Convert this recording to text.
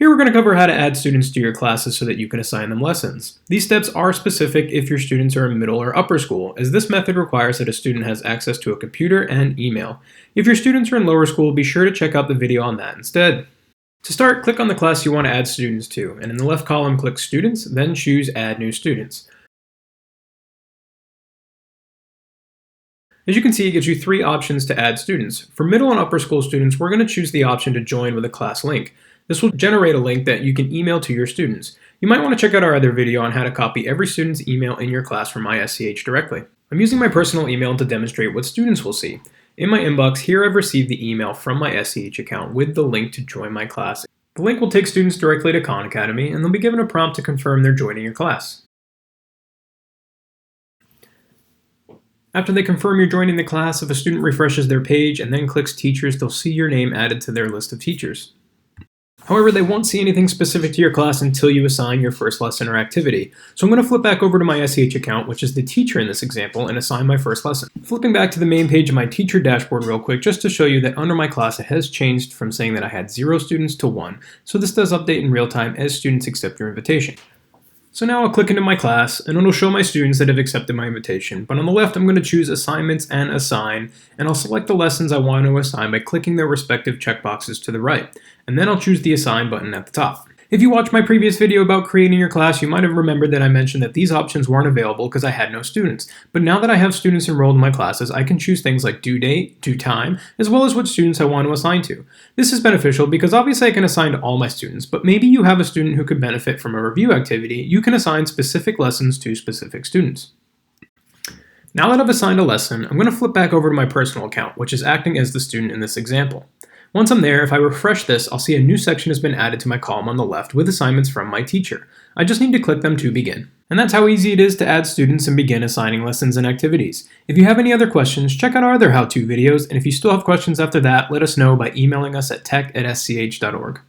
Here we're going to cover how to add students to your classes so that you can assign them lessons. These steps are specific if your students are in middle or upper school, as this method requires that a student has access to a computer and email. If your students are in lower school, be sure to check out the video on that instead. To start, click on the class you want to add students to, and in the left column click Students, then choose Add New Students. As you can see, it gives you 3 options to add students. For middle and upper school students, we're going to choose the option to join with a class link. This will generate a link that you can email to your students. You might want to check out our other video on how to copy every student's email in your class from iSCH directly. I'm using my personal email to demonstrate what students will see. In my inbox, here I've received the email from my SCH account with the link to join my class. The link will take students directly to Khan Academy, and they'll be given a prompt to confirm they're joining your class. After they confirm you're joining the class, if a student refreshes their page and then clicks Teachers, they'll see your name added to their list of teachers. However, they won't see anything specific to your class until you assign your first lesson or activity. So I'm going to flip back over to my SCH account, which is the teacher in this example, and assign my first lesson. Flipping back to the main page of my teacher dashboard real quick, just to show you that under my class it has changed from saying that I had 0 students to 1. So this does update in real time as students accept your invitation. So now I'll click into my class, and it'll show my students that have accepted my invitation. But on the left, I'm going to choose Assignments and Assign, and I'll select the lessons I want to assign by clicking their respective checkboxes to the right. And then I'll choose the Assign button at the top. If you watched my previous video about creating your class, you might have remembered that I mentioned that these options weren't available because I had no students. But now that I have students enrolled in my classes, I can choose things like due date, due time, as well as what students I want to assign to. This is beneficial because obviously I can assign to all my students, but maybe you have a student who could benefit from a review activity. You can assign specific lessons to specific students. Now that I've assigned a lesson, I'm going to flip back over to my personal account, which is acting as the student in this example. Once I'm there, if I refresh this, I'll see a new section has been added to my column on the left with assignments from my teacher. I just need to click them to begin. And that's how easy it is to add students and begin assigning lessons and activities. If you have any other questions, check out our other how-to videos, and if you still have questions after that, let us know by emailing us at tech@sch.org.